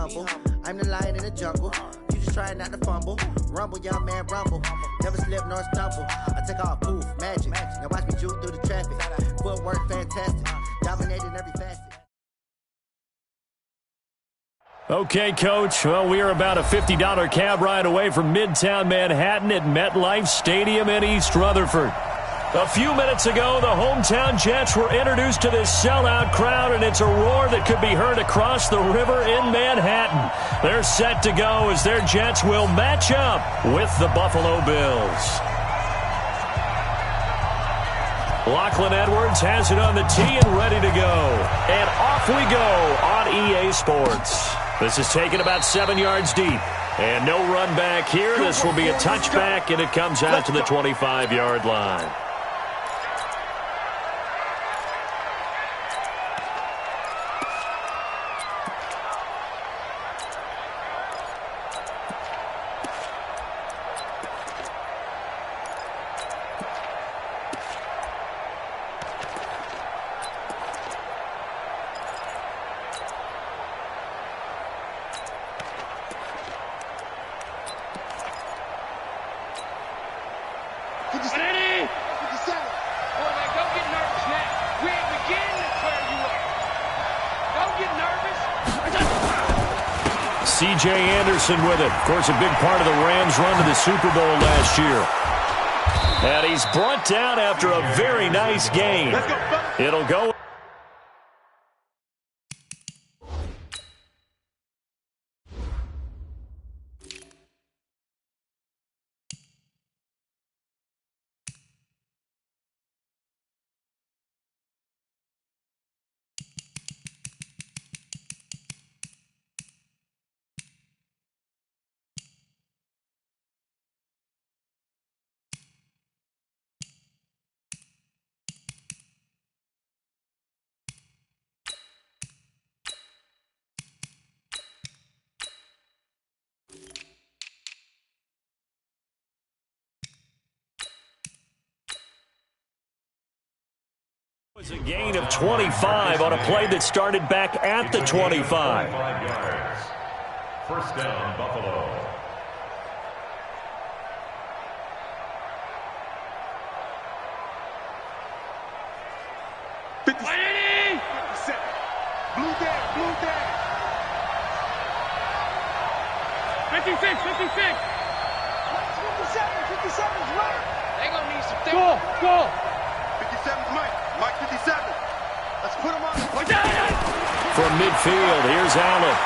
humble. I'm the lion in the jungle. You just trying not to fumble. Rumble, young man, rumble. Never slip nor stumble. I take off, poof, magic. Now watch me juke through the traffic. Footwork fantastic. Dominating every facet. Okay, Coach. Well, we are about a $50 cab ride away from Midtown Manhattan at MetLife Stadium in East Rutherford. A few minutes ago, the hometown Jets were introduced to this sellout crowd, and it's a roar that could be heard across the river in Manhattan. They're set to go as their Jets will match up with the Buffalo Bills. Lachlan Edwards has it on the tee and ready to go. And off we go on EA Sports. This is taken about 7 yards deep. And no run back here. This will be a touchback, and it comes out to the 25-yard line. C.J. Anderson with it. Of course, a big part of the Rams' run to the Super Bowl last year. And he's brought down after a very nice game. It'll go. It was a gain of 25 on a play that started back at the 25. 5 yards. First down, Buffalo. Blue down, blue down. 56, 56. 57's right. They gonna need some go. 57's Mike. Mike 57. Let's put him on. From midfield, here's Allen.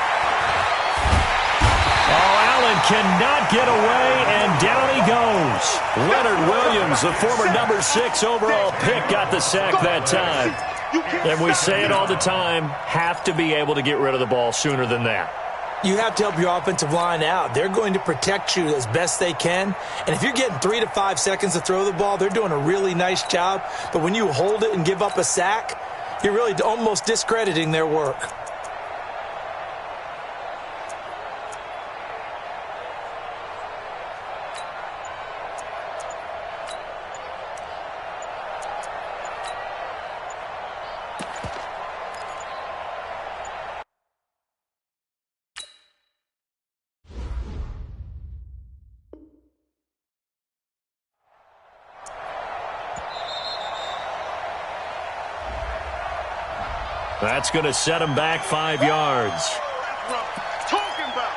Oh, Allen cannot get away, and down he goes. Leonard Williams, the former number 6 overall pick, got the sack that time. And we say it all the time, have to be able to get rid of the ball sooner than that. You have to help your offensive line out. They're going to protect you as best they can. And if you're getting 3 to 5 seconds to throw the ball, they're doing a really nice job. But when you hold it and give up a sack, you're really almost discrediting their work. That's going to set him back 5 yards. Talking about.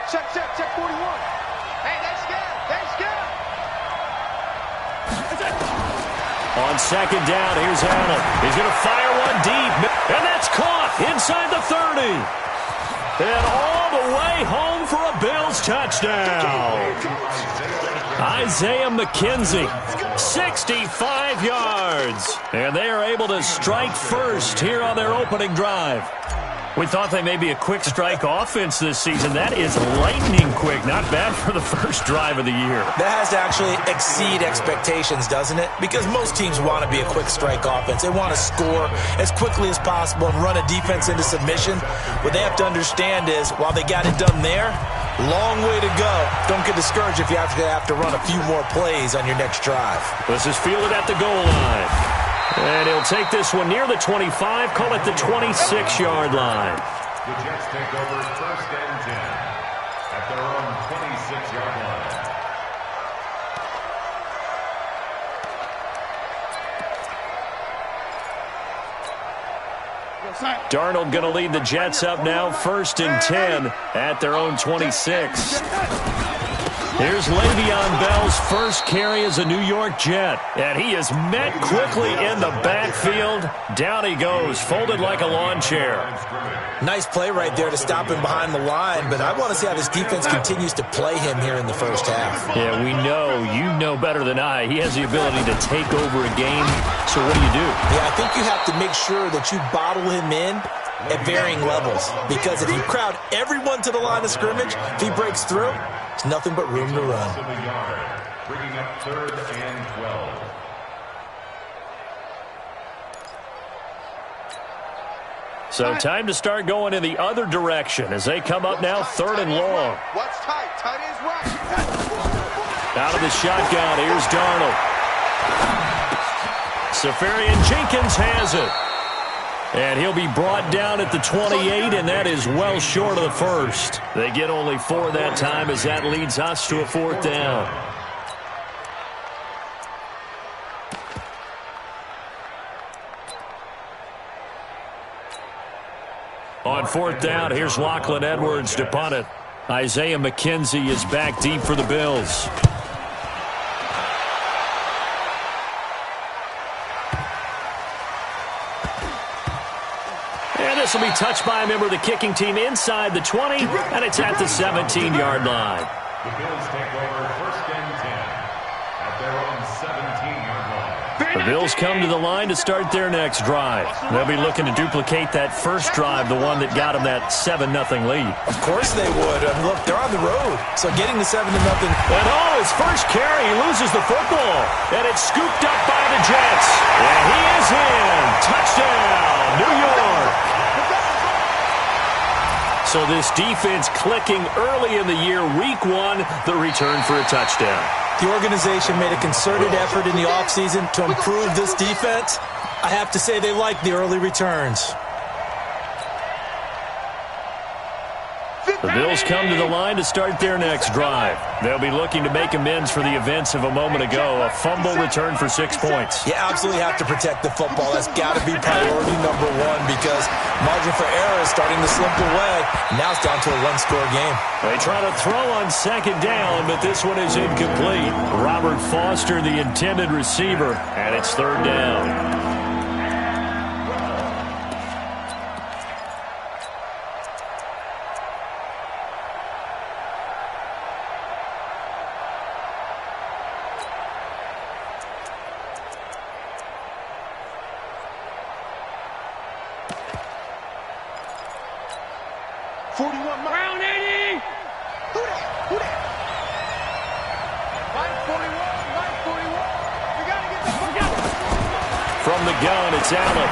Check 41. Hey, that's good. On second down, here's Allen. He's going to fire one deep, and that's caught inside the 30. And all the way home for a Bills touchdown. Isaiah McKenzie, 65 yards. And they are able to strike first here on their opening drive. We thought they may be a quick strike offense this season. That is lightning quick. Not bad for the first drive of the year. That has to actually exceed expectations, doesn't it? Because most teams want to be a quick strike offense. They want to score as quickly as possible and run a defense into submission. What they have to understand is, while they got it done there, Long way to go. Don't get discouraged if you have to run a few more plays on your next drive. This is fielded at the goal line. And he'll take this one near the 25, call it the 26-yard line. The Jets take over 1st and 10 at their own 26-yard line. Darnold going to lead the Jets up now, 1st and 10 at their own 26. Here's Le'Veon Bell's first carry as a New York Jet. And he is met quickly in the backfield. Down he goes, folded like a lawn chair. Nice play right there to stop him behind the line, but I want to see how this defense continues to play him here in the first half. Yeah, we know. You know better than I. He has the ability to take over a game. So what do you do? Yeah, I think you have to make sure that you bottle him in at varying levels, because if you crowd everyone to the line of scrimmage, if he breaks through, it's nothing but room to run. Bringing up 3rd and 12. So time to start going in the other direction as they come up now, 3rd and long. What's tight? Tight is right. Out of the shotgun, here's Darnold. Safarian Jenkins has it. And he'll be brought down at the 28, and that is well short of the first. They get only 4 that time as that leads us to a 4th down. On 4th down, here's Lachlan Edwards to punt it. Isaiah McKenzie is back deep for the Bills. And this will be touched by a member of the kicking team inside the 20, and it's at the 17-yard line. The Bills take over 1st and 10 at their own 17-yard line. The Bills come to the line to start their next drive. They'll be looking to duplicate that first drive, the one that got them that 7-0 lead. Of course they would. Look, they're on the road, so getting the 7-0. And his first carry, he loses the football, and it's scooped up by the Jets. And he is in. Touchdown, New York. So this defense clicking early in the year, week 1, the return for a touchdown. The organization made a concerted effort in the offseason to improve this defense. I have to say they like the early returns. The Bills come to the line to start their next drive. They'll be looking to make amends for the events of a moment ago. A fumble return for 6 points. You absolutely have to protect the football. That's got to be priority number 1, because margin for error is starting to slip away. Now it's down to a 1-score game. They try to throw on 2nd down, but this one is incomplete. Robert Foster, the intended receiver, and it's 3rd down. Allen.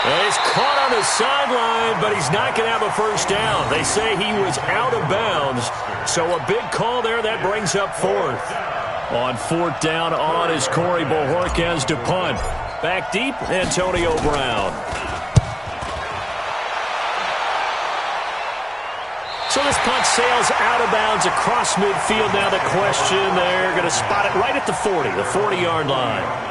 And he's caught on the sideline, but he's not going to have a first down. They say he was out of bounds, so a big call there. That brings up 4th. On 4th down, on is Corey Bojorquez to punt. Back deep, Antonio Brown. So this punt sails out of bounds across midfield. Now the question, they're going to spot it right at the 40, the 40-yard line.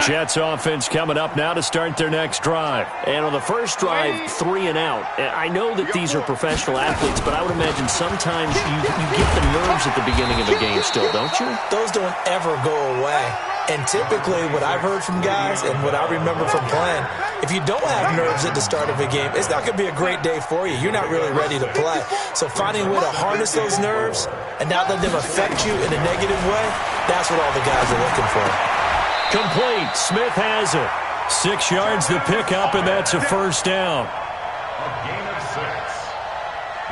Jets offense coming up now to start their next drive. And on the first drive, 3 and out. I know that these are professional athletes, but I would imagine sometimes you get the nerves at the beginning of a game still, don't you? Those don't ever go away. And typically what I've heard from guys and what I remember from playing, if you don't have nerves at the start of a game, it's not going to be a great day for you. You're not really ready to play. So finding a way to harness those nerves and not let them affect you in a negative way, that's what all the guys are looking for. Complete. Smith has it. 6 yards the pickup, and that's a first down. A gain of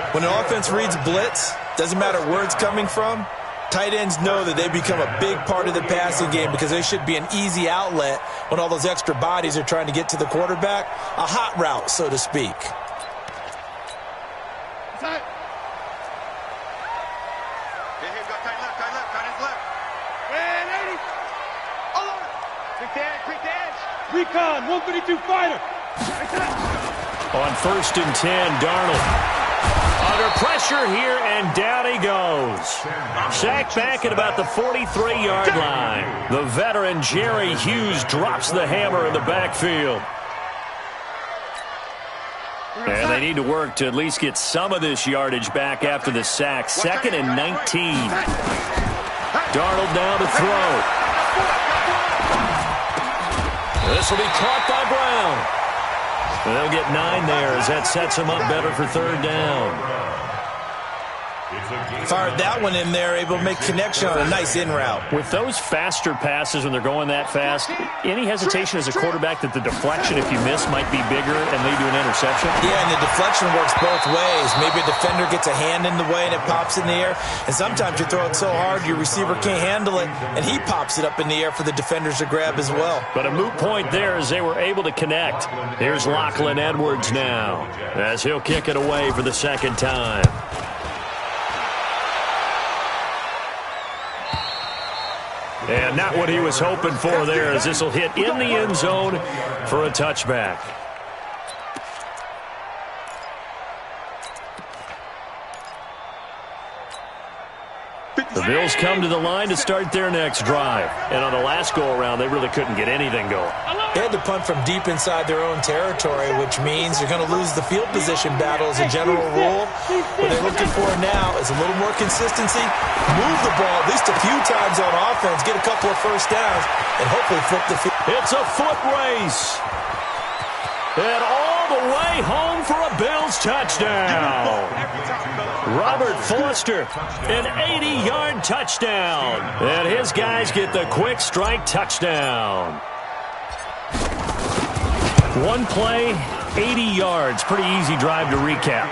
6. When an offense reads blitz, doesn't matter where it's coming from, Tight ends know that they become a big part of the passing game because they should be an easy outlet when all those extra bodies are trying to get to the quarterback. A hot route, so to speak. Recon, 132 fighter. On 1st and 10, Darnold. Under pressure here, and down he goes. Sacked back at about the 43-yard line. The veteran Jerry Hughes drops the hammer in the backfield. And they need to work to at least get some of this yardage back after the sack. 2nd and 19. Darnold now to throw. This will be caught by Brown. They'll get 9 there as that sets them up better for 3rd down. Fired that one in there, able to make connection on a nice in route. With those faster passes when they're going that fast, any hesitation as a quarterback that the deflection, if you miss, might be bigger and lead to an interception? Yeah, and the deflection works both ways. Maybe a defender gets a hand in the way and it pops in the air. And sometimes you throw it so hard your receiver can't handle it, and he pops it up in the air for the defenders to grab as well. But a moot point there as they were able to connect. Here's Lachlan Edwards now as he'll kick it away for the 2nd time. And not what he was hoping for there, as this will hit in the end zone for a touchback. The Bills come to the line to start their next drive. And on the last go-around, they really couldn't get anything going. They had to punt from deep inside their own territory, which means you're going to lose the field position battle as a general rule. What they're looking for now is a little more consistency, move the ball at least a few times on offense, get a couple of first downs, and hopefully flip the field. It's a foot race. And all the way home for a Bills touchdown. Robert Foster, an 80-yard touchdown. And his guys get the quick strike touchdown. One play, 80 yards. Pretty easy drive to recap.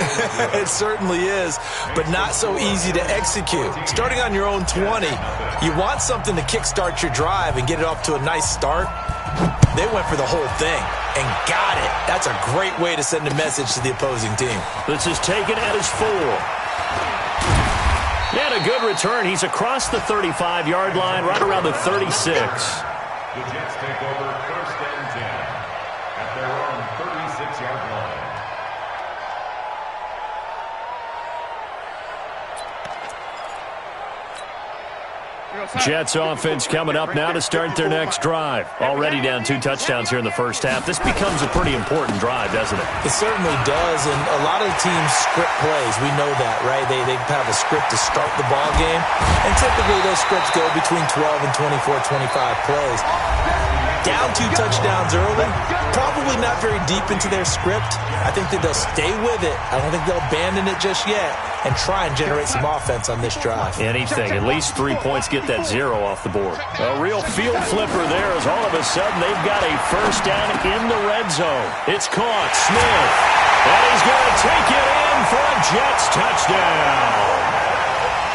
It certainly is, but not so easy to execute. Starting on your own 20, you want something to kickstart your drive and get it off to a nice start. They went for the whole thing and got it. That's a great way to send a message to the opposing team. This is taken at his 4. And a good return. He's across the 35-yard line, right around the 36. The Jets take over 1st and 10 at their own 36-yard line. Jets offense coming up now to start their next drive. Already down 2 touchdowns here in the first half. This becomes a pretty important drive, doesn't it? It certainly does, and a lot of teams script plays. We know that, right? They have a script to start the ball game, and typically those scripts go between 12 and 24, 25 plays. Down 2 touchdowns early, probably not very deep into their script. I think that they'll stay with it. I don't think they'll abandon it just yet and try and generate some offense on this drive. Anything. At least 3 points get that 0 off the board. A real field flipper there as all of a sudden they've got a first down in the red zone. It's caught. Smith. And he's going to take it in for a Jets touchdown.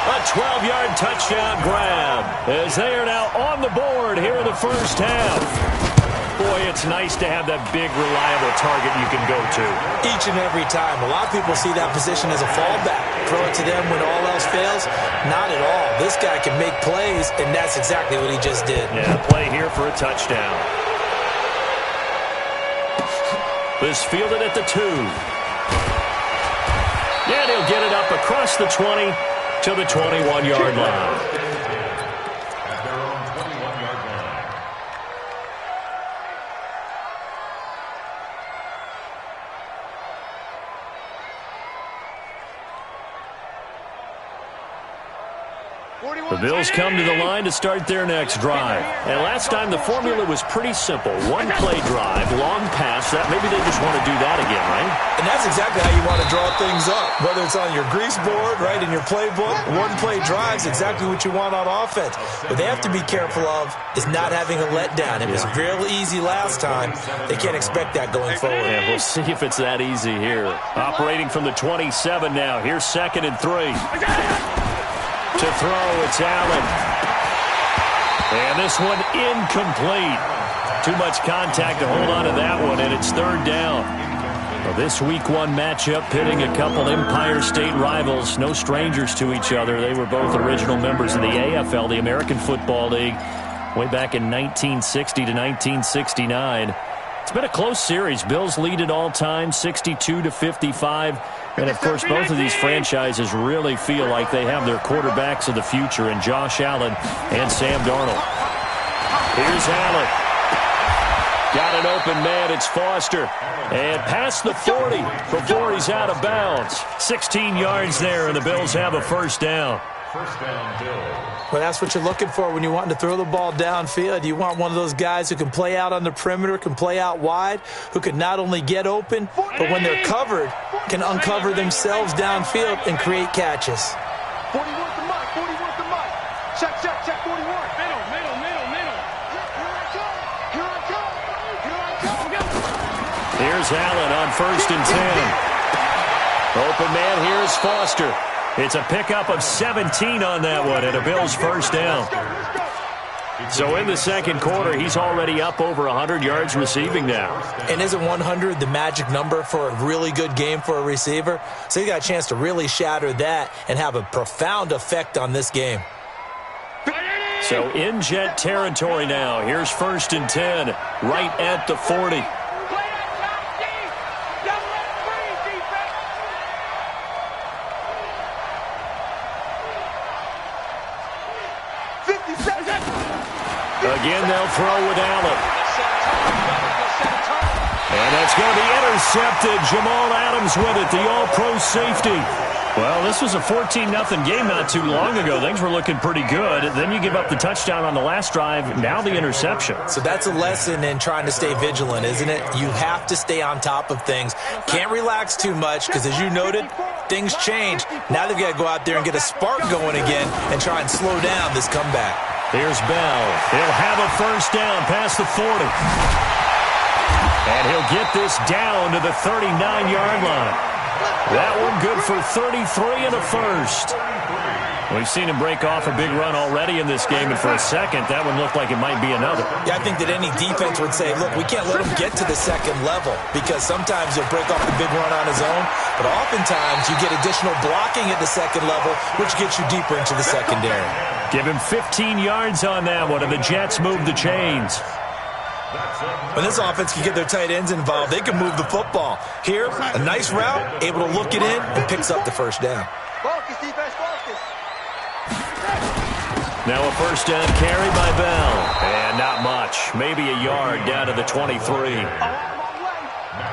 A 12-yard touchdown grab as they are now on the board here in the first half. Boy, it's nice to have that big, reliable target you can go to. Each and every time. A lot of people see that position as a fallback. Throw it to them when all else fails. Not at all. This guy can make plays, and that's exactly what he just did. Yeah, play here for a touchdown. This fielded at the 2. And he'll get it up across the 20 to the 21-yard line. At their own 21-yard line. The Bills come to the line to start their next drive. And last time the formula was pretty simple. One play drive, long pass. That maybe they just want to do that again, right? And that's exactly how you want to draw things up. Whether it's on your grease board, right, in your playbook, one play drive is exactly what you want on offense. What they have to be careful of is not having a letdown. It was real easy last time. They can't expect that going forward. Yeah, we'll see if it's that easy here. Operating from the 27 now. Here's 2nd and 3. To throw, it's Allen. And this one incomplete. Too much contact to hold on to that one, and it's third down. Well, this Week 1 matchup pitting a couple Empire State rivals, no strangers to each other. They were both original members of the AFL, the American Football League, way back in 1960 to 1969. It's been a close series. Bills lead it all time, 62-55. And, of course, both of these franchises really feel like they have their quarterbacks of the future in Josh Allen and Sam Darnold. Here's Allen. Got an open man. It's Foster. And past the 40 before he's out of bounds. 16 yards there, and the Bills have a first down. First down, Bills. Well, that's what you're looking for when you want to throw the ball downfield. You want one of those guys who can play out on the perimeter, can play out wide, who can not only get open, but when they're covered, can uncover themselves downfield and create catches. 41 to Mike, 41 to Mike. Check, 41. Middle. Here I come. Here's Allen on 1st and 10. Open man, here's Foster. It's a pickup of 17 on that one and a Bills first down. So in the second quarter, he's already up over 100 yards receiving now. And isn't 100 the magic number for a really good game for a receiver? So he got a chance to really shatter that and have a profound effect on this game. So in Jet territory now. Here's 1st and 10, right at the 40. Again, they'll throw with Allen. And that's going to be intercepted. Jamal Adams with it, the all-pro safety. Well, this was a 14-0 game not too long ago. Things were looking pretty good. Then you give up the touchdown on the last drive. Now the interception. So that's a lesson in trying to stay vigilant, isn't it? You have to stay on top of things. Can't relax too much because, as you noted, things change. Now they've got to go out there and get a spark going again and try and slow down this comeback. Here's Bell. He'll have a first down past the 40. And he'll get this down to the 39-yard line. That one good for 33 and a first. We've seen him break off a big run already in this game, and for a second, that one looked like it might be another. Yeah, I think that any defense would say, look, we can't let him get to the second level because sometimes he'll break off the big run on his own, but oftentimes you get additional blocking at the second level, which gets you deeper into the secondary. Give him 15 yards on that one, and the Jets move the chains. When this offense can get their tight ends involved, they can move the football. Here, a nice route, able to look it in, and picks up the first down. Focus, defense, focus. Now a first down carry by Bell. And not much. Maybe a yard down to the 23.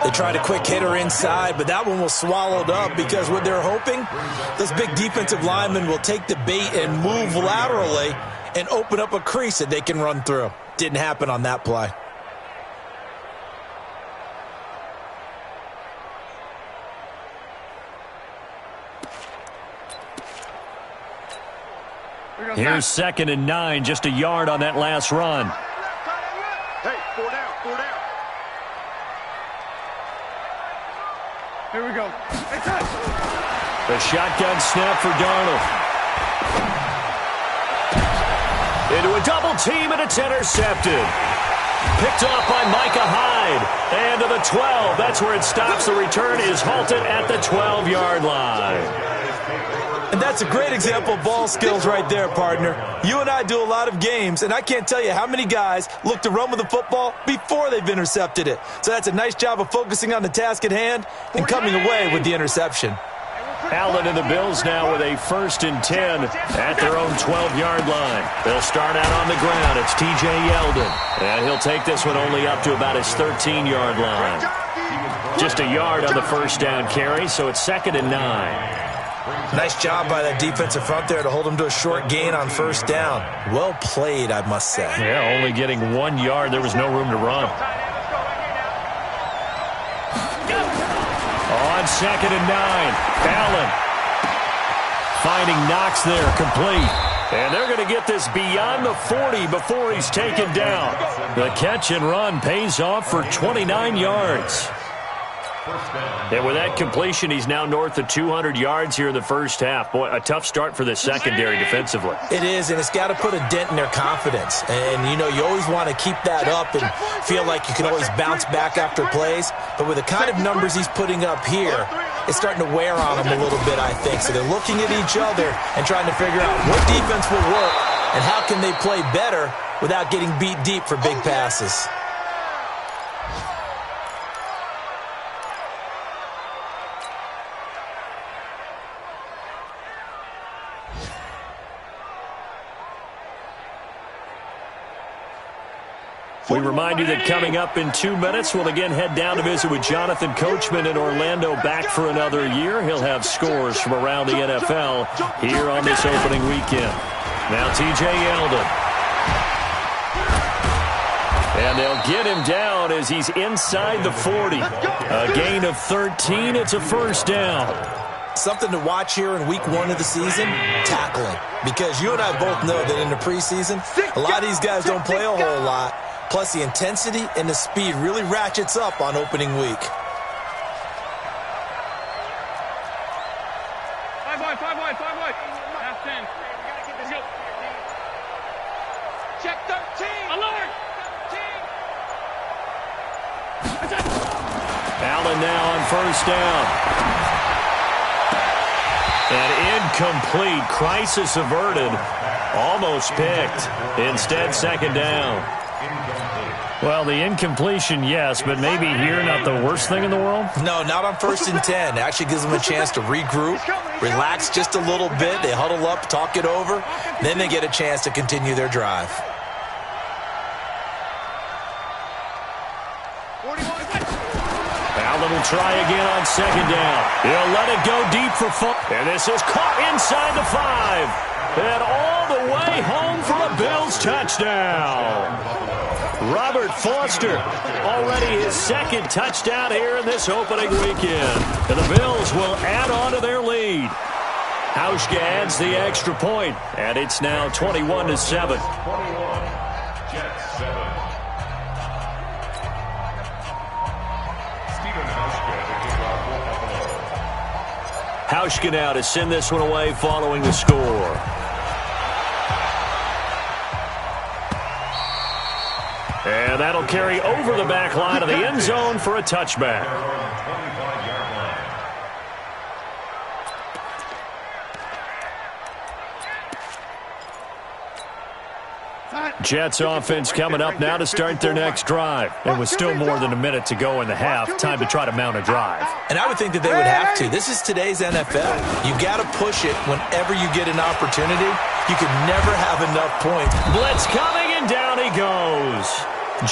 They tried a quick hitter inside, but that one was swallowed up because what they're hoping, those big defensive linemen will take the bait and move laterally and open up a crease that they can run through. Didn't happen on that play. Here's 2nd and 9, just a yard on that last run. Hey, 4 down. Here we go. Hey, touch. The shotgun snap for Darnold. Into a double team, and it's intercepted. Picked off by Micah Hyde. And to the 12. That's where it stops. The return is halted at the 12-yard line. And that's a great example of ball skills right there, partner. You and I do a lot of games, and I can't tell you how many guys look to run with the football before they've intercepted it. So that's a nice job of focusing on the task at hand and coming away with the interception. Allen and the Bills now with a 1st and 10 at their own 12-yard line. They'll start out on the ground. It's T.J. Yeldon. And he'll take this one only up to about his 13-yard line. Just a yard on the first down carry, so it's 2nd and 9. Nice job by that defensive front there to hold him to a short gain on first down. Well played, I must say. Yeah, only getting 1 yard. There was no room to run. On 2nd and 9, Allen finding Knox there, complete. And they're going to get this beyond the 40 before he's taken down. The catch and run pays off for 29 yards. First down. And with that completion, he's now north of 200 yards here in the first half. Boy, a tough start for the secondary defensively. It is, and it's got to put a dent in their confidence. And, you know, you always want to keep that up and feel like you can always bounce back after plays. But with the kind of numbers he's putting up here, it's starting to wear on them a little bit, I think. So they're looking at each other and trying to figure out what defense will work and how can they play better without getting beat deep for big passes. We remind you that coming up in 2 minutes, we'll again head down to visit with Jonathan Coachman in Orlando, back for another year. He'll have scores from around the NFL here on this opening weekend. Now TJ Yeldon. And they'll get him down as he's inside the 40. A gain of 13. It's a first down. Something to watch here in week 1 of the season, tackling. Because you and I both know that in the preseason, a lot of these guys don't play a whole lot. Plus, the intensity and the speed really ratchets up on opening week. 5 wide. Half 10. Let's go. Check 13. Alert. 13. Allen now on first down. And incomplete. Crisis averted. Almost picked. Instead, second down. Well, the incompletion, yes, but maybe here not the worst thing in the world? No, not on first and 10. It actually gives them a chance to regroup, relax just a little bit. They huddle up, talk it over. Then they get a chance to continue their drive. Allen will try again on second down. He'll let it go deep for fun. And this is caught inside the 5. And all the way home for a Bills touchdown. Robert Foster, already his second touchdown here in this opening weekend. And the Bills will add on to their lead. Hauschka adds the extra point, and it's now 21-7. 21, Jets 7. Stephen Hauschka to kick off for Buffalo. Hauschka now to send this one away following the score. And that'll carry over the back line of the end zone for a touchback. 25-yard line. Jets offense coming up now to start their next drive. And with still more than a minute to go in the half, time to try to mount a drive. And I would think that they would have to. This is today's NFL. You got to push it whenever you get an opportunity. You can never have enough points. Blitz coming, and down he goes.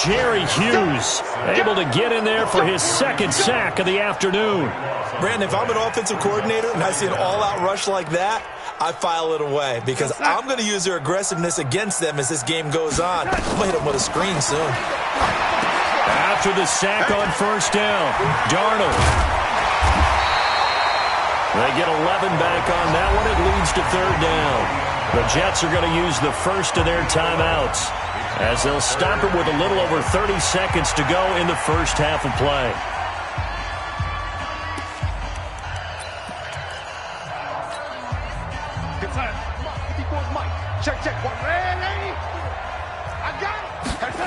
Jerry Hughes able to get in there for his second sack of the afternoon. Brandon, if I'm an offensive coordinator and I see an all-out rush like that, I file it away because I'm going to use their aggressiveness against them as this game goes on. I'm going to hit them with a screen soon. After the sack on first down, Darnold. They get 11 back on that one. It leads to third down. The Jets are going to use the first of their timeouts as they'll stop it with a little over 30 seconds to go in the first half of play. Check. Ready? I got it.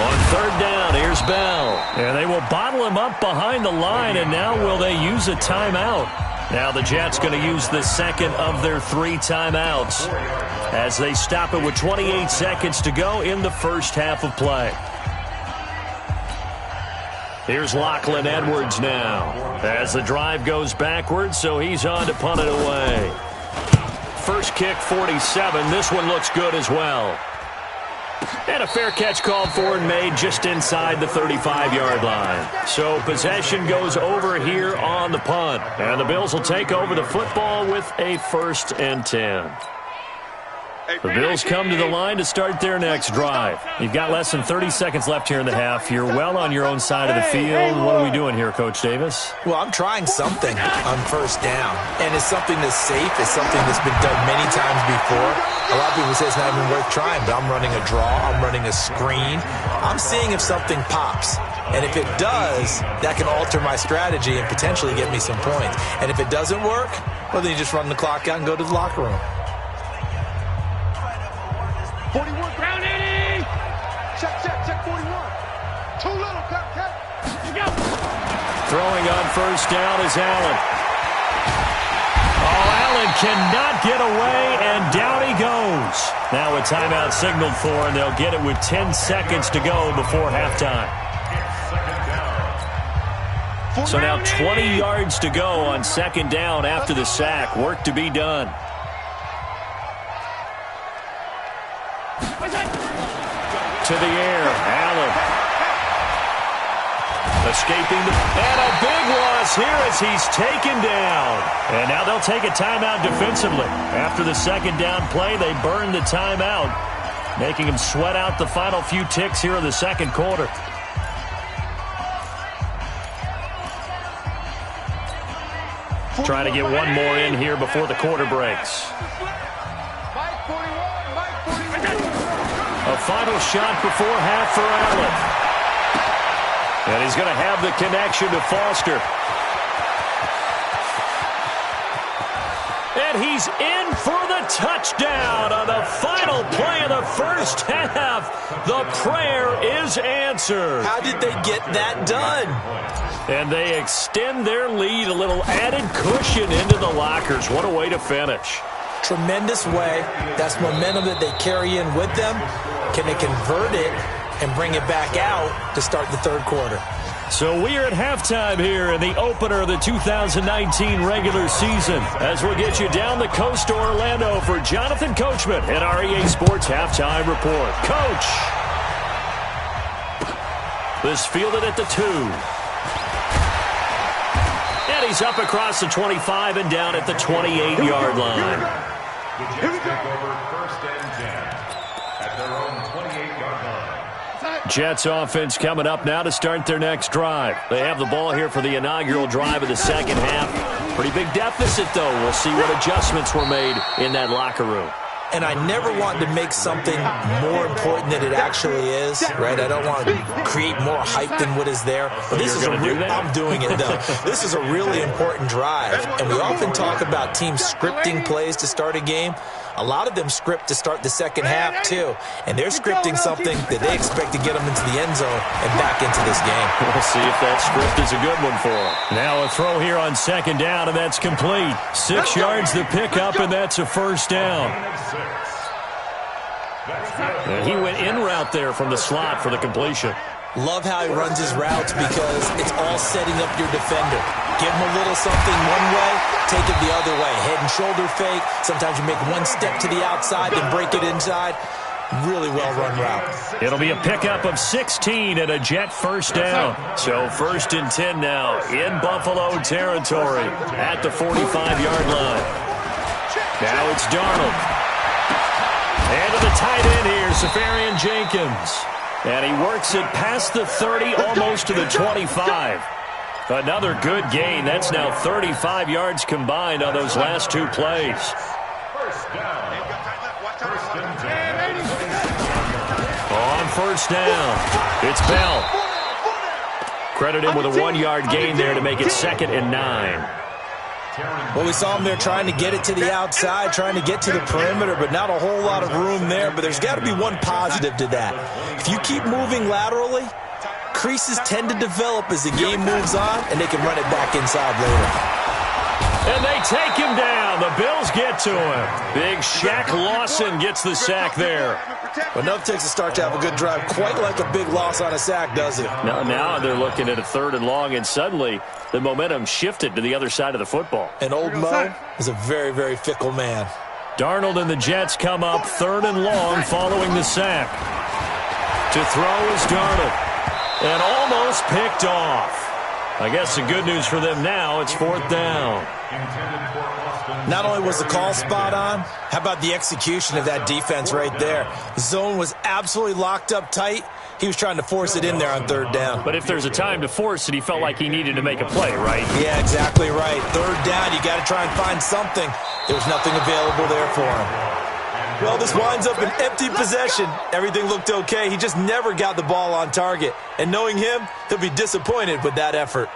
On third down, here's Bell. And they will bottle him up behind the line, and now will they use a timeout? Now the Jets going to use the second of their 3 timeouts as they stop it with 28 seconds to go in the first half of play. Here's Lachlan Edwards now as the drive goes backwards, so he's on to punt it away. First kick, 47. This one looks good as well. And a fair catch called for and made just inside the 35-yard line. So possession goes over here on the punt. And the Bills will take over the football with a 1st and 10. The Bills come to the line to start their next drive. You've got less than 30 seconds left here in the half. You're well on your own side of the field. What are we doing here, Coach Davis? Well, I'm trying something on first down. And it's something that's safe. It's something that's been done many times before. A lot of people say it's not even worth trying, but I'm running a draw. I'm running a screen. I'm seeing if something pops. And if it does, that can alter my strategy and potentially get me some points. And if it doesn't work, well, then you just run the clock out and go to the locker room. 41, ground 80. Check 41. Too little, cut. You go. Throwing on first down is Allen. Oh, Allen cannot get away, and down he goes. Now a timeout signaled for, and they'll get it with 10 seconds to go before halftime. So now 20 yards to go on second down after the sack. Work to be done. To the air, Allen. Escaping, and a big loss here as he's taken down. And now they'll take a timeout defensively. After the second down play, they burn the timeout, making him sweat out the final few ticks here in the second quarter. Trying to get one more in here before the quarter breaks. A final shot before half for Allen. And he's going to have the connection to Foster. And he's in for the touchdown on the final play of the first half. The prayer is answered. How did they get that done? And they extend their lead, a little added cushion into the lockers. What a way to finish. Tremendous way. That's momentum that they carry in with them. Can they convert it and bring it back out to start the third quarter? So we are at halftime here in the opener of the 2019 regular season, as we'll get you down the coast to Orlando for Jonathan Coachman and our EA Sports Halftime Report. Coach! This fielded at the 2. And he's up across the 25 and down at the 28-yard line. The Jets take over first and 10 at their own 28-yard line. Jets offense coming up now to start their next drive. They have the ball here for the inaugural drive of the second half. Pretty big deficit, though. We'll see what adjustments were made in that locker room. And I never want to make something more important than it actually is, right? I don't want to create more hype than what is there. But this is I'm doing it, though. This is a really important drive. And we often talk about teams scripting plays to start a game. A lot of them script to start the second half, too. And they're scripting something that they expect to get them into the end zone and back into this game. We'll see if that script is a good one for them. Now a throw here on second down, and that's complete. 6 yards the pickup, and that's a first down. And he went in route there from the slot for the completion. Love how he runs his routes because it's all setting up your defender. Give him a little something one way, take it the other way. Head and shoulder fake. Sometimes you make one step to the outside, then break it inside. Really well-run route. It'll be a pickup of 16 and a Jet first down. So first and 10 now in Buffalo territory at the 45-yard line. Now it's Darnold. And to the tight end here, Safarian Jenkins. And he works it past the 30, almost to the 25. Another good gain. That's now 35 yards combined on those last two plays. First down. On first down, it's Bell. Credit him with a 1-yard gain there to make it 2nd and 9. Well, we saw him there trying to get it to the outside, trying to get to the perimeter, but not a whole lot of room there. But there's got to be one positive to that. If you keep moving laterally, creases tend to develop as the game moves on, and they can run it back inside later. And they take him down. The Bills get to him. Big Shaq Lawson gets the sack there. But enough takes a start to have a good drive. Quite like a big loss on a sack, does it? Now they're looking at a 3rd and long, and suddenly the momentum shifted to the other side of the football. And old Mo is a very, very fickle man. Darnold and the Jets come up 3rd and long following the sack. To throw is Darnold. And almost picked off. I guess the good news for them now, it's 4th down. Not only was the call spot on, how about the execution of that defense right there? The zone was absolutely locked up tight. He was trying to force it in there on 3rd down. But if there's a time to force it, he felt like he needed to make a play, right? Yeah, exactly right. 3rd down, you got to try and find something. There's nothing available there for him. Well, this winds up an empty possession. Everything looked okay. He just never got the ball on target. And knowing him, he'll be disappointed with that effort.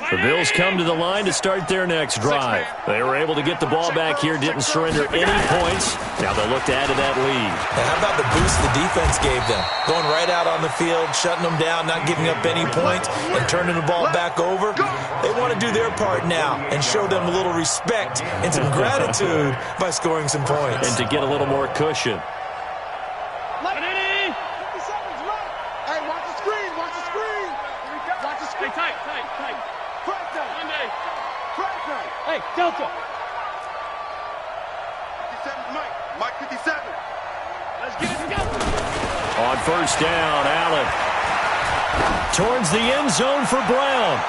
The Bills come to the line to start their next drive. They were able to get the ball back here, didn't surrender any points. Now they'll look to add to that lead. And how about the boost the defense gave them? Going right out on the field, shutting them down, not giving up any points, and turning the ball back over. They want to do their part now and show them a little respect and some gratitude by scoring some points. And to get a little more cushion. Hey, watch the screen, watch the screen. Watch the screen. Tight. Hey, Delta. 57's Mike 57. Let's get it together. On first down, Allen. Towards the end zone for Brown.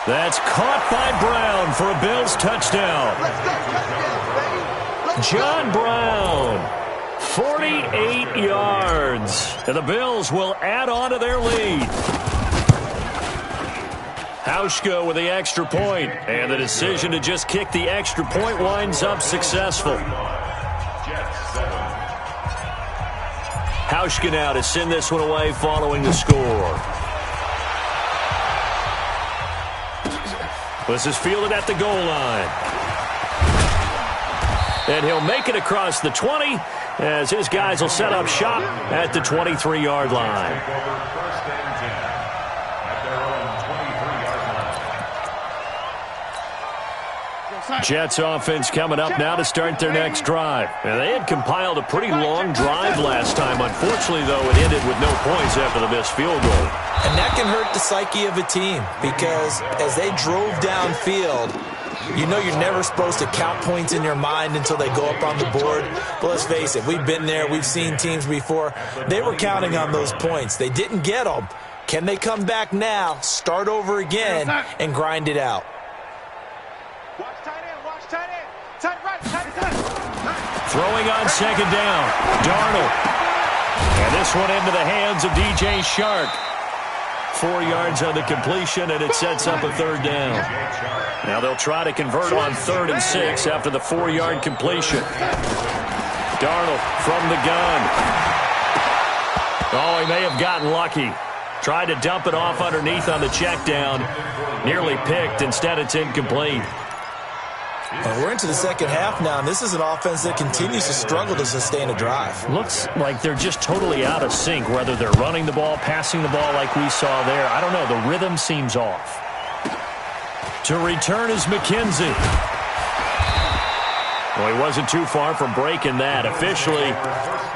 That's caught by Brown for a Bills touchdown. Let's go, touchdown, baby. John Brown, 48 yards. And the Bills will add on to their lead. Hauschka with the extra point, and the decision to just kick the extra point winds up successful. Hauschka now to send this one away following the score. This is fielded at the goal line. And he'll make it across the 20 as his guys will set up shop at the 23-yard line. Jets offense coming up now to start their next drive. And they had compiled a pretty long drive last time. Unfortunately, though, it ended with no points after the missed field goal. And that can hurt the psyche of a team because as they drove downfield, you know you're never supposed to count points in your mind until they go up on the board. But let's face it, we've been there. We've seen teams before. They were counting on those points. They didn't get them. Can they come back now, start over again, and grind it out? Throwing on second down, Darnold. And this one into the hands of DJ Shark. 4 yards on the completion, and it sets up a third down. Now they'll try to convert on 3rd and 6 after the 4-yard completion. Darnold from the gun. Oh, he may have gotten lucky. Tried to dump it off underneath on the check down. Nearly picked. Instead, it's incomplete. We're into the second half now, and this is an offense that continues to struggle to sustain a drive. Looks like they're just totally out of sync, whether they're running the ball, passing the ball like we saw there. I don't know. The rhythm seems off. To return is McKenzie. Well, he wasn't too far from breaking that. Officially,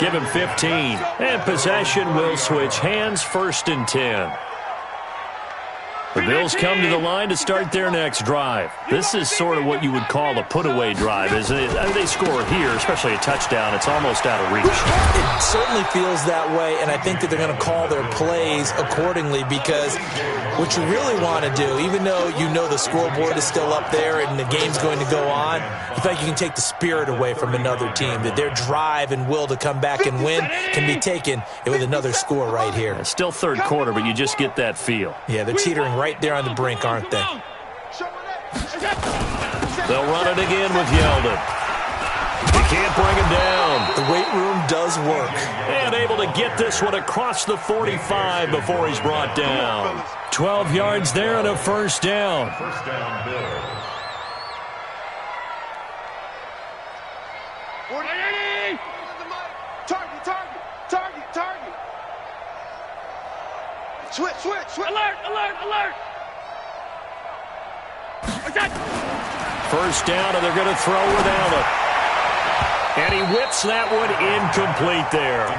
give him 15. And possession will switch hands, 1st and 10. The Bills come to the line to start their next drive. This is sort of what you would call a put-away drive, isn't it? I mean, they score here, especially a touchdown. It's almost out of reach. It certainly feels that way, and I think that they're going to call their plays accordingly because what you really want to do, even though you know the scoreboard is still up there and the game's going to go on, you think you can take the spirit away from another team, that their drive and will to come back and win can be taken with another score right here. It's still third quarter, but you just get that feel. Yeah, they're teetering right there on the brink, aren't they? They'll run it again with Yeldon. They can't bring him down. The weight room does work. And able to get this one across the 45 before he's brought down. 12 yards there and a first down. First down, Bill. Target. Switch. Alert. First down, and they're going to throw with Allen. And he whips that one incomplete there.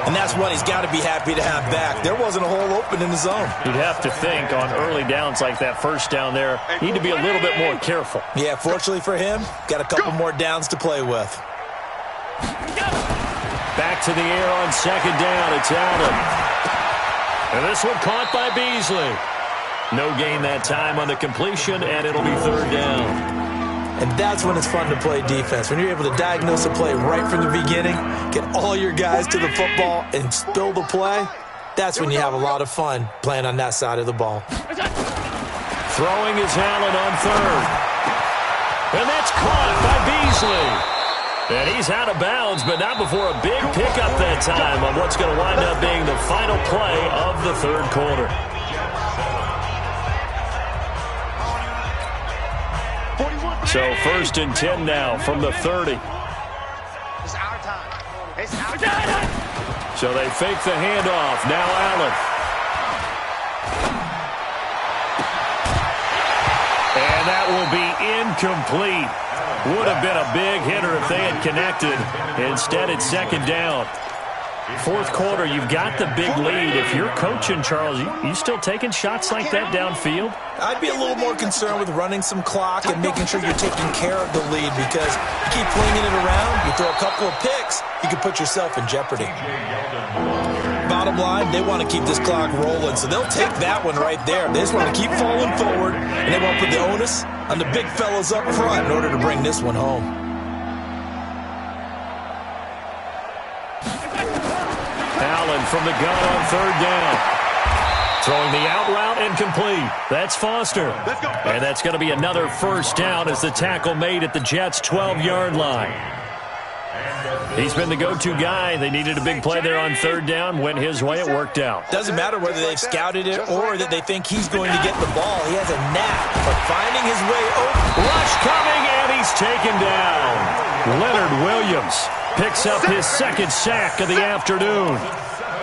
And that's one he's got to be happy to have back. There wasn't a hole open in the zone. You'd have to think on early downs like that first down there, need to be a little bit more careful. Yeah, fortunately for him, got a couple more downs to play with. Back to the air on second down. It's Allen. And this one caught by Beasley. No gain that time on the completion, and it'll be third down. And that's when it's fun to play defense. When you're able to diagnose a play right from the beginning, get all your guys to the football, and spill the play, That's when you have a lot of fun playing on that side of the ball. Throwing is Allen on third. And that's caught by Beasley. And he's out of bounds, but not before a big pickup that time on what's going to wind up being the final play of the third quarter. So 1st and 10 now from the 30. It's our time. It's our time. So they fake the handoff. Now Allen. And that will be incomplete. Would have been a big hitter if they had connected. Instead, it's 2nd down. 4th quarter, you've got the big lead. If you're coaching, Charles, you still taking shots like that downfield? I'd be a little more concerned with running some clock and making sure you're taking care of the lead, because you keep flinging it around, you throw a couple of picks, you can put yourself in jeopardy. Bottom line, they want to keep this clock rolling, so they'll take that one right there. They just want to keep falling forward, and they won't put the onus on the big fellas up front in order to bring this one home. Allen from the gun on 3rd down. Throwing the out route incomplete. That's Foster. And that's going to be another 1st down as the tackle made at the Jets' 12-yard line. He's been the go-to guy. They needed a big play there on 3rd down. Went his way. It worked out. Doesn't matter whether they've scouted it or that they think he's going to get the ball. He has a knack of finding his way open. Rush coming, and he's taken down. Leonard Williams picks up his 2nd sack of the afternoon.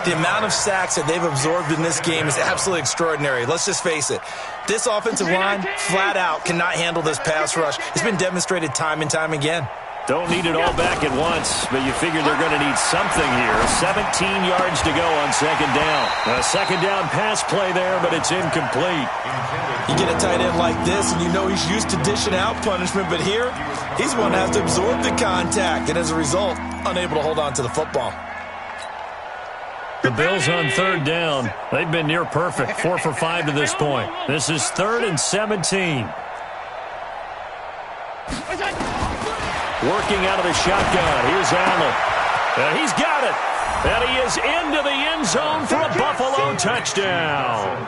The amount of sacks that they've absorbed in this game is absolutely extraordinary. Let's just face it. This offensive line, flat out, cannot handle this pass rush. It's been demonstrated time and time again. Don't need it all back at once, but you figure they're going to need something here. 17 yards to go on 2nd down. A 2nd down pass play there, but it's incomplete. You get a tight end like this, and you know he's used to dishing out punishment, but here, he's one that has to absorb the contact, and as a result, unable to hold on to the football. The Bills on 3rd down. They've been near perfect, 4 for 5 to this point. This is 3rd and 17. Working out of the shotgun. Here's Allen. And he's got it. And he is into the end zone for a Buffalo touchdown.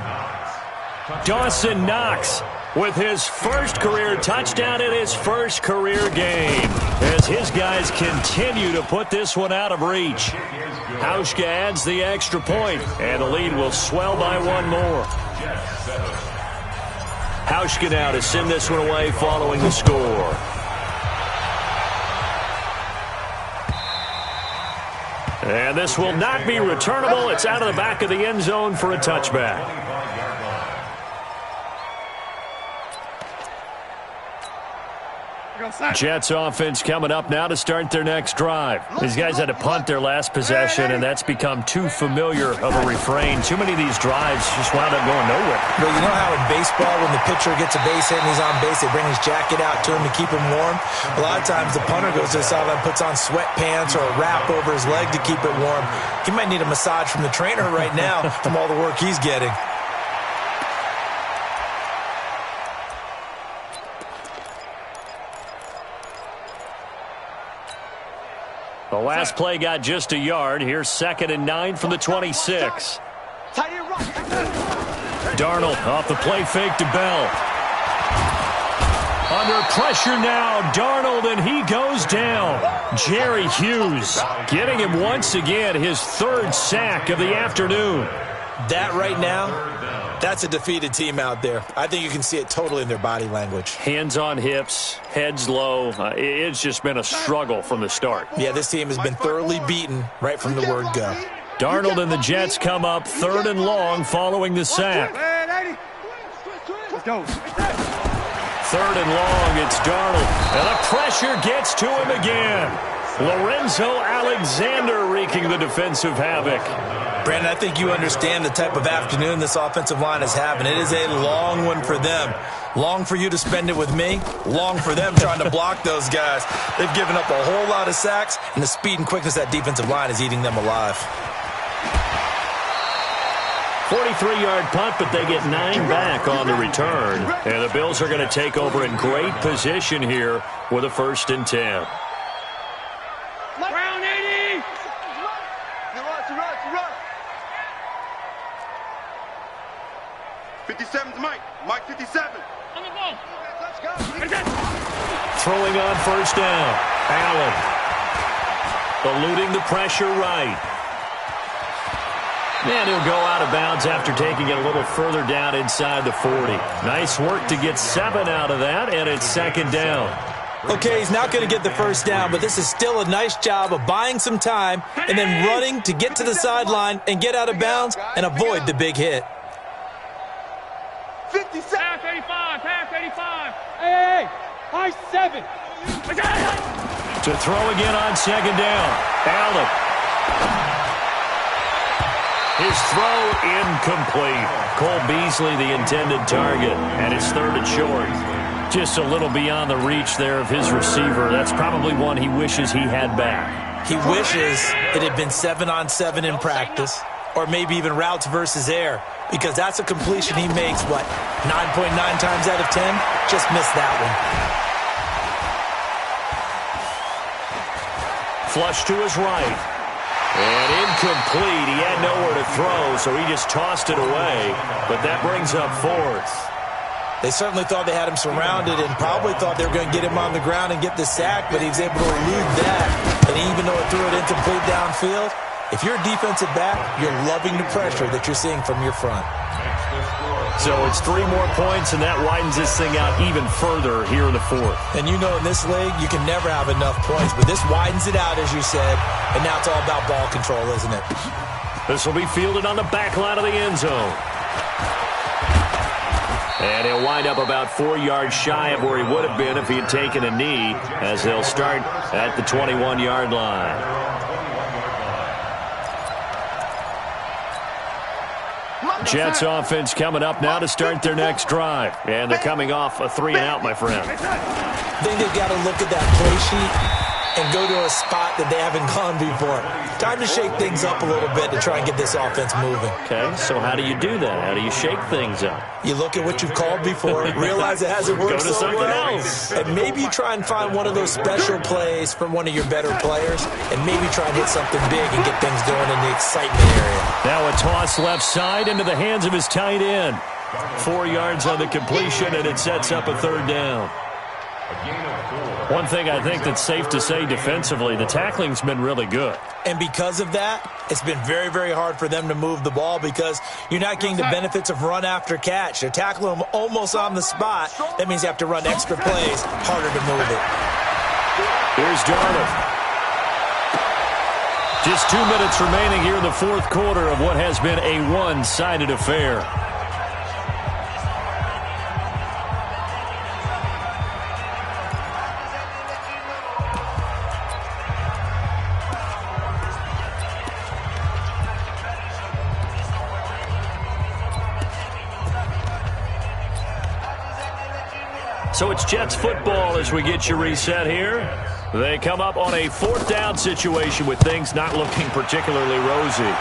Dawson Knox with his 1st career touchdown in his 1st career game, as his guys continue to put this one out of reach. Hauschka adds the extra point, and the lead will swell by 1 more. Hauschka now to send this one away following the score. And this will not be returnable. It's out of the back of the end zone for a touchback. Jets offense coming up now to start their next drive. These guys had to punt their last possession, and that's become too familiar of a refrain. Too many of these drives just wound up going nowhere. But you know how in baseball, when the pitcher gets a base hit and he's on base, they bring his jacket out to him to keep him warm? A lot of times the punter goes to the sideline, puts on sweatpants or a wrap over his leg to keep it warm. He might need a massage from the trainer right now from all the work he's getting. The last play got just a yard. Here's 2nd and 9 from the 26. Darnold off the play fake to Bell. Under pressure now, Darnold, and he goes down. Jerry Hughes getting him once again his 3rd sack of the afternoon. That right now, that's a defeated team out there. I think you can see it totally in their body language. Hands on hips, heads low. It's just been a struggle from the start. Yeah, this team has been thoroughly beaten right from the word go. Darnold and the Jets come up 3rd and long following the sack. 3rd and long, it's Darnold. And the pressure gets to him again. Lorenzo Alexander wreaking the defensive havoc. Brandon, I think you understand the type of afternoon this offensive line is having. It is a long one for them. Long for you to spend it with me. Long for them trying to block those guys. They've given up a whole lot of sacks, and the speed and quickness of that defensive line is eating them alive. 43-yard punt, but they get 9 back on the return. And the Bills are going to take over in great position here with a 1st and 10. 57's Mike. Mike 57. On the ball. Let's go. Throwing on first down. Allen. Eluding the pressure right. And he'll go out of bounds after taking it a little further down inside the 40. Nice work to get 7 out of that, and it's second down. Okay, he's not going to get the first down, but this is still a nice job of buying some time and then running to get to the sideline and get out of bounds and avoid the big hit. 57. Pass 85. Pass 85. Hey, high 7. To throw again on second down. Allen. His throw incomplete. Cole Beasley, the intended target, and it's third and short. Just a little beyond the reach there of his receiver. That's probably one he wishes he had back. He wishes it had been 7-on-7 in practice, or maybe even routes versus air, because that's a completion he makes, 9.9 times out of 10? Just missed that one. Flush to his right. And incomplete. He had nowhere to throw, so he just tossed it away. But that brings up fourth. They certainly thought they had him surrounded and probably thought they were going to get him on the ground and get the sack, but he was able to elude that. And even though it threw it incomplete downfield, if you're a defensive back, you're loving the pressure that you're seeing from your front. So it's 3 more points, and that widens this thing out even further here in the fourth. And you know in this league, you can never have enough points, but this widens it out, as you said, and now it's all about ball control, isn't it? This will be fielded on the back line of the end zone. And he'll wind up about 4 yards shy of where he would have been if he had taken a knee, as they'll start at the 21-yard line. Jets offense coming up now to start their next drive. And they're coming off a 3-and-out, my friend. I think they've got to look at that play sheet and go to a spot that they haven't gone before. Time to shake things up a little bit to try and get this offense moving. Okay, so how do you do that? How do you shake things up? You look at what you've called before, realize it hasn't worked Go to so something well, else. and maybe you try and find one of those special plays from one of your better players, and maybe try and hit something big and get things going in the excitement area. Now a toss left side into the hands of his tight end. 4 yards on the completion, and it sets up a third down. One thing I think that's safe to say defensively, the tackling's been really good. And because of that, it's been very, very hard for them to move the ball because you're not getting the benefits of run after catch. They're tackling them almost on the spot. That means you have to run extra plays, harder to move it. Here's Darnold. Just 2 minutes remaining here in the fourth quarter of what has been a one-sided affair. So it's Jets football as we get you reset here. They come up on a 4th down situation with things not looking particularly rosy.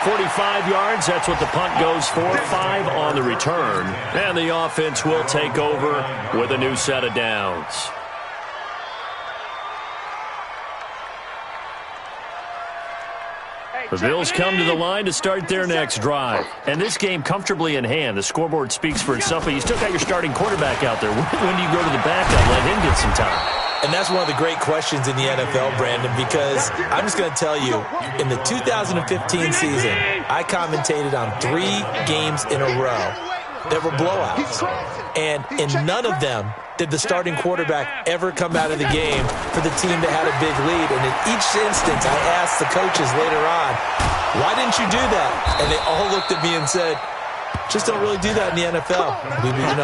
.45 yards, that's what the punt goes for. 5 on the return. And the offense will take over with a new set of downs. The Bills come to the line to start their next drive. And this game comfortably in hand. The scoreboard speaks for itself, but you still got your starting quarterback out there. When do you go to the backup, let him get some time? And that's one of the great questions in the NFL, Brandon, because I'm just going to tell you, in the 2015 season, I commentated on 3 games in a row that were blowouts. And in none of them did the starting quarterback ever come out of the game for the team that had a big lead. And in each instance, I asked the coaches later on, why didn't you do that? And they all looked at me and said, just don't really do that in the NFL.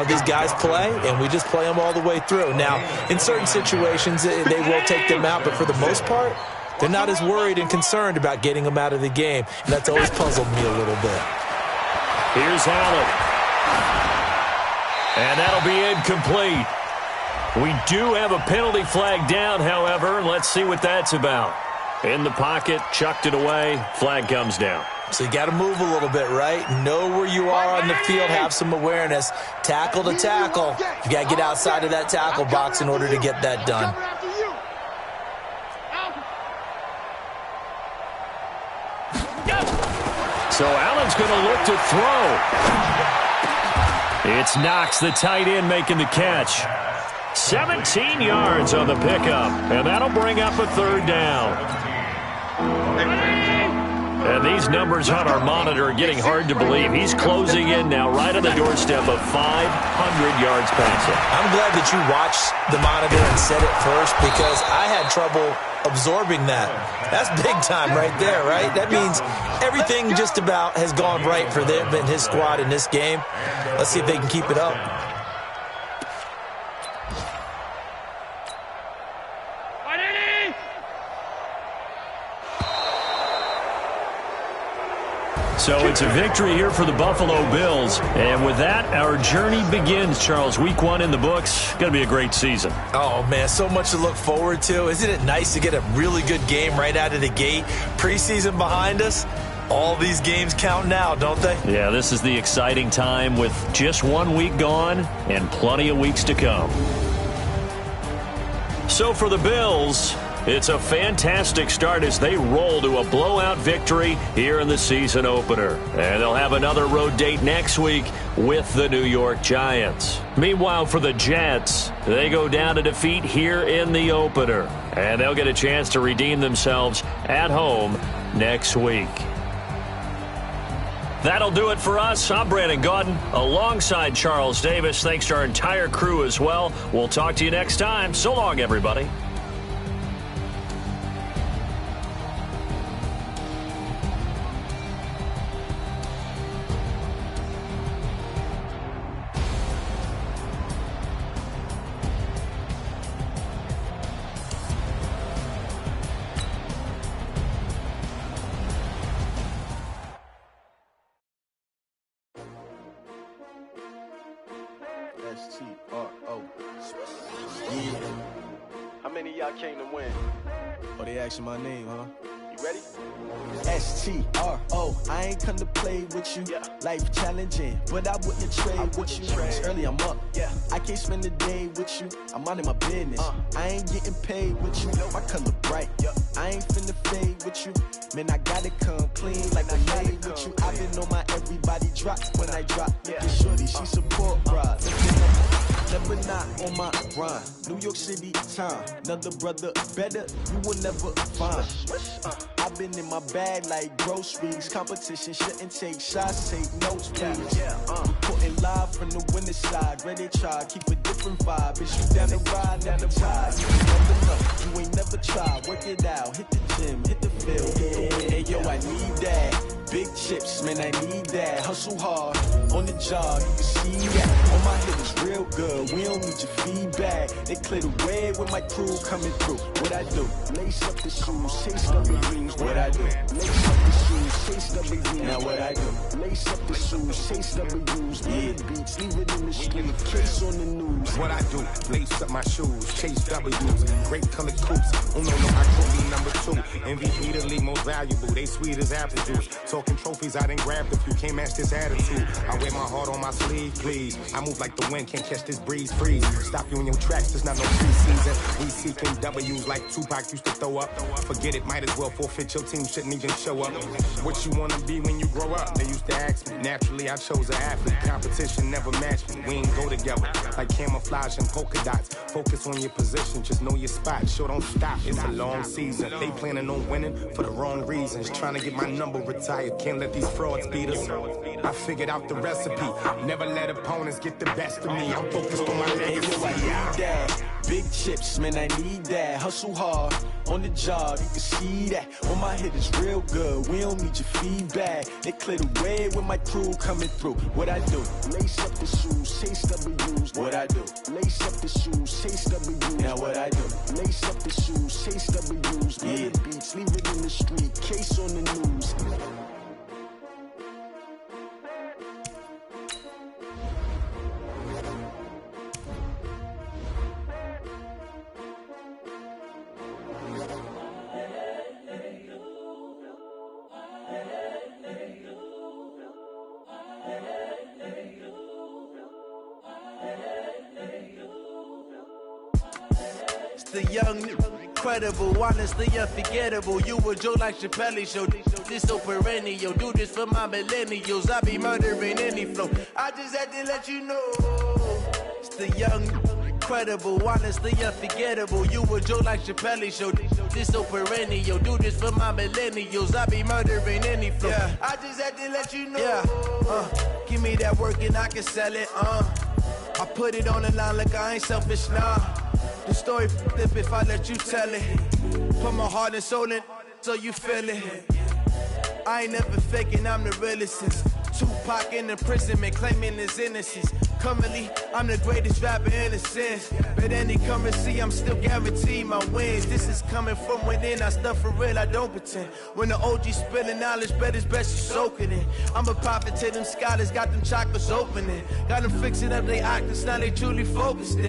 These guys play, and we just play them all the way through. Now, in certain situations, they will take them out, but for the most part, they're not as worried and concerned about getting them out of the game. And that's always puzzled me a little bit. Here's Allen. And that'll be incomplete. We do have a penalty flag down, however. Let's see what that's about. In the pocket, chucked it away, flag comes down. So you got to move a little bit, right? Know where you are on the field, have some awareness. Tackle to tackle. You got to get outside of that tackle box in order to get that done. So Allen's going to look to throw. It's Knox, the tight end, making the catch. 17 yards on the pickup, and that'll bring up a third down. And these numbers on our monitor are getting hard to believe. He's closing in now right on the doorstep of 500 yards passing. I'm glad that you watched the monitor and said it first because I had trouble absorbing that. That's big time right there, right? That means everything just about has gone right for them and his squad in this game. Let's see if they can keep it up. So it's a victory here for the Buffalo Bills. And with that, our journey begins, Charles. Week 1 in the books. Going to be a great season. Oh, man, so much to look forward to. Isn't it nice to get a really good game right out of the gate? Preseason behind us. All these games count now, don't they? Yeah, this is the exciting time with just 1 week gone and plenty of weeks to come. So for the Bills, it's a fantastic start as they roll to a blowout victory here in the season opener. And they'll have another road date next week with the New York Giants. Meanwhile, for the Jets, they go down to defeat here in the opener. And they'll get a chance to redeem themselves at home next week. That'll do it for us. I'm Brandon Gaudin alongside Charles Davis. Thanks to our entire crew as well. We'll talk to you next time. So long, everybody. S-T-R-O. Yeah. How many of y'all came to win? Oh, they asking my name, huh? You ready? S-T-R-O. I ain't come to play with you. Life challenging, but I wouldn't trade with you. It's early, I'm up. I can't spend the day with you. I'm out of my business. I ain't getting paid with you. My color bright. I ain't finna fade with you. Man, I gotta come clean like I made with you. I've been on my everybody drop when I drop. This shorty, she support ride. Never not on my grind. New York City time. Another brother better, you will never find. I've been in my bag like groceries. Competition shouldn't take shots, take notes, please. Reporting live from the winning side. Ready to try, keep a different vibe. Bitch, you down the ride, never tired. You never know, you ain't never tried. Work it out, hit the gym, hit the field. Hey yo, I need that. Big chips, man, I need that. Hustle hard, on the job, you can see that. On my hit is real good, we don't need your feedback. They clear the way with my crew coming through. What I do? Lace up the shoes, chase up the dreams. What I do? Lace up the shoes, chase up the dreams. Now what I do? Lace up the shoes, chase up the dreams. Yeah, beats, leave it in the street, case on the news. What I do? Lace up my shoes, chase W's. Great colored coupes, oh no, I could be number 2. MVP the league most valuable, they sweet as apple juice. Talking trophies I didn't grab if you can't match this attitude. I wear my heart on my sleeve, please. I move like the wind, can't catch this breeze, freeze. Stop you in your tracks, there's not no preseason. We seeking W's like Tupac used to throw up. Forget it, might as well forfeit, your team shouldn't even show up. What you wanna be when you grow up? They used to ask me. Naturally, I chose an athlete. Competition never matched me. We ain't go together like camouflage and polka dots. Focus on your position, just know your spot. Sure, don't stop, it's a long season. They planning on winning for the wrong reasons. Trying to get my number retired, can't let these frauds beat us. I figured out the recipe. Never let opponents get the best of me. I'm focused on my legacy. I need that. Big chips, man, I need that. Hustle hard, on the job, you can see that. On my hit is real good, we don't need your feedback. They clear the way with my crew coming through. What I do? Lace up the shoes, chase W's. What I do? Lace up the shoes, chase W's. Now what I do? Lace up the shoes, chase W's. Yeah, beats, leave it in the street, case on the news. The young, incredible, honestly unforgettable. You were Joe like Chappelle showed. this so perennial. Do this for my millennials. I be murdering any flow. I just had to let you know. It's the young, incredible, honestly unforgettable. You a Joe like Chappelle show. This so perennial. Do this for my millennials. I be murdering any flow. Yeah. I just had to let you know. Yeah. Give me that work and I can sell it. I put it on the line like I ain't selfish, nah. The story flip if I let you tell it. Put my heart and soul in so you feel it. I ain't never faking, I'm the realest since Tupac in imprisonment, claiming his innocence. Currently, I'm the greatest rapper in a sense. But any currency, I'm still guaranteed my wins. This is coming from within, I stuff for real, I don't pretend. When the OG spilling knowledge, bet it's best you soak it in. I'm a prophet to them scholars, got them chakras opening. Got them fixing up they octaves, now they truly focused in.